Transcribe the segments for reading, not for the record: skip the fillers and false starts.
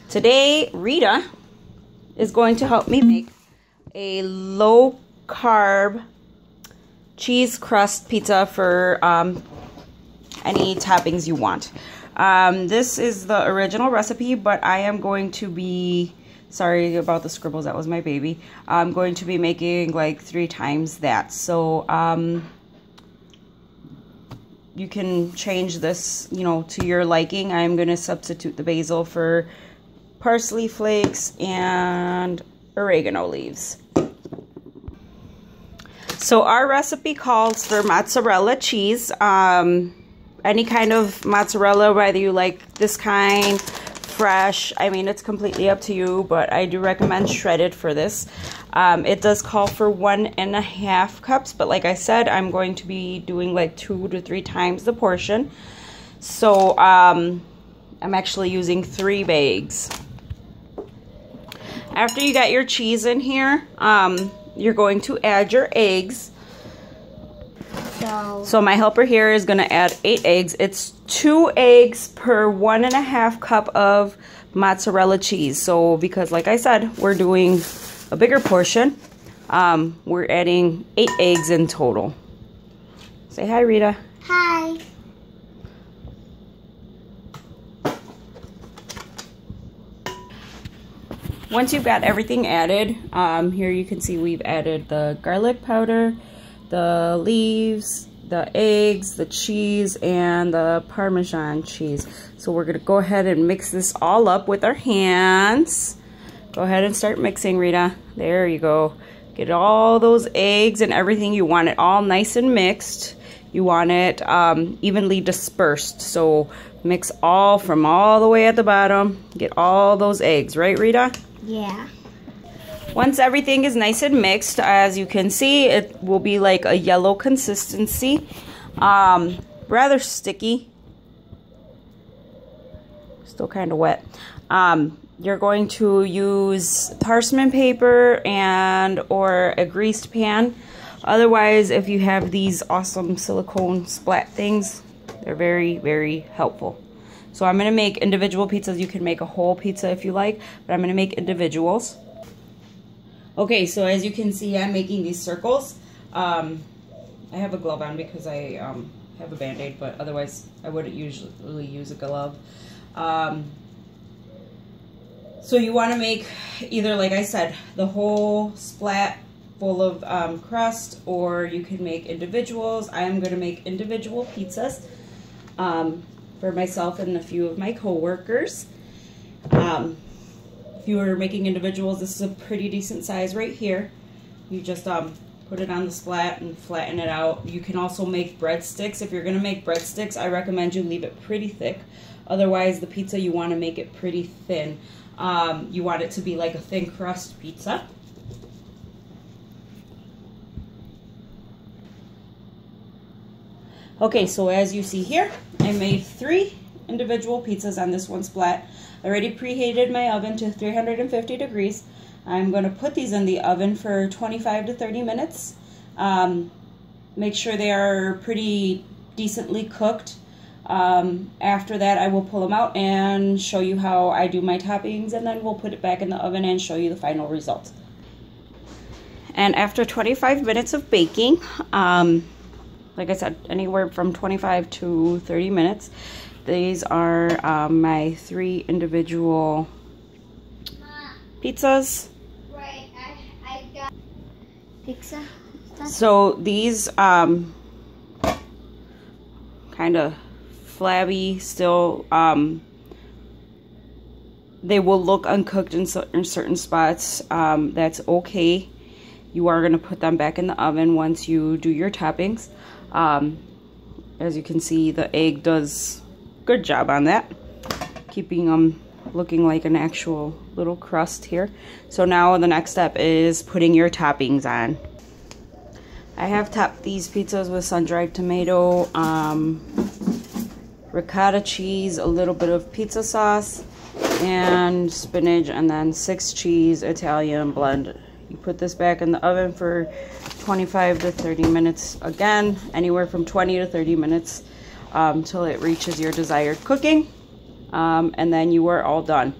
Today, Rita is going to help me make a low carb cheese crust pizza for any toppings you want. This is the original recipe, but I am going to be, sorry about the scribbles, that was my baby. I'm going to be making like 3 times that. So you can change this, you know, to your liking. I'm going to substitute the basil for parsley flakes and oregano leaves. So our recipe calls for mozzarella cheese. Any kind of mozzarella, whether you like this kind, fresh, I mean, it's completely up to you, but I do recommend shredded for this. It does call for 1.5 cups, but like I said, I'm going to be doing like 2 to 3 times the portion. So I'm actually using 3 bags. After you got your cheese in here, you're going to add your eggs. So my helper here is going to add 8 eggs. It's 2 eggs per 1.5 cup of mozzarella cheese. So because like I said, we're doing a bigger portion, we're adding 8 eggs in total. Say hi, Rita. Hi. Once you've got everything added, here you can see we've added the garlic powder, the leaves, the eggs, the cheese, and the Parmesan cheese. So we're gonna go ahead and mix this all up with our hands. Go ahead and start mixing, Rita. There you go. Get all those eggs and everything. You want it all nice and mixed. You want it evenly dispersed. So mix all from all the way at the bottom. Get all those eggs, right, Rita? Yeah. Once everything is nice and mixed, as you can see, it will be like a yellow consistency. Rather sticky. Still kind of wet. You're going to use parchment paper and or a greased pan. Otherwise, if you have these awesome silicone splat things, they're very, very helpful. So I'm going to make individual pizzas. You can make a whole pizza if you like, but I'm going to make individuals. Okay, so as you can see, I'm making these circles. I have a glove on because I have a Band-Aid, but otherwise I wouldn't usually use a glove. So you want to make either, like I said, the whole splat full of crust, or you can make individuals. I am going to make individual pizzas for myself and a few of my co-workers. If you are making individuals, this is a pretty decent size right here. You just put it on the splat and flatten it out. You can also make breadsticks. If you're going to make breadsticks, I recommend you leave it pretty thick. Otherwise, the pizza, you want to make it pretty thin. You want it to be like a thin crust pizza. Okay, so as you see here, I made 3 individual pizzas on this one splat. I already preheated my oven to 350 degrees. I'm going to put these in the oven for 25 to 30 minutes. Make sure they are pretty decently cooked. After that, I will pull them out and show you how I do my toppings, and then we'll put it back in the oven and show you the final result. And after 25 minutes of baking, like I said, anywhere from 25 to 30 minutes. These are my 3 individual pizzas. Right, I got pizza. So these kind of flabby still. They will look uncooked in certain spots. That's okay. You are going to put them back in the oven once you do your toppings. As you can see, the egg does a good job on that, keeping them looking like an actual little crust here. So now the next step is putting your toppings on. I have topped these pizzas with sun-dried tomato, ricotta cheese, a little bit of pizza sauce, and spinach, and then 6 cheese Italian blend. You put this back in the oven for 25 to 30 minutes. Again, anywhere from 20 to 30 minutes till it reaches your desired cooking. And then you are all done.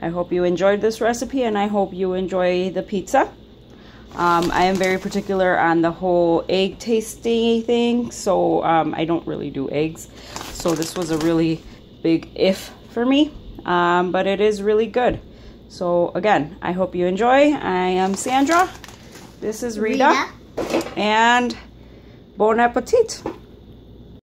I hope you enjoyed this recipe, and I hope you enjoy the pizza. I am very particular on the whole egg tasty thing, so I don't really do eggs. So this was a really big if for me, but it is really good. So again, I hope you enjoy. I am Sandra. This is Rita. And bon appetit.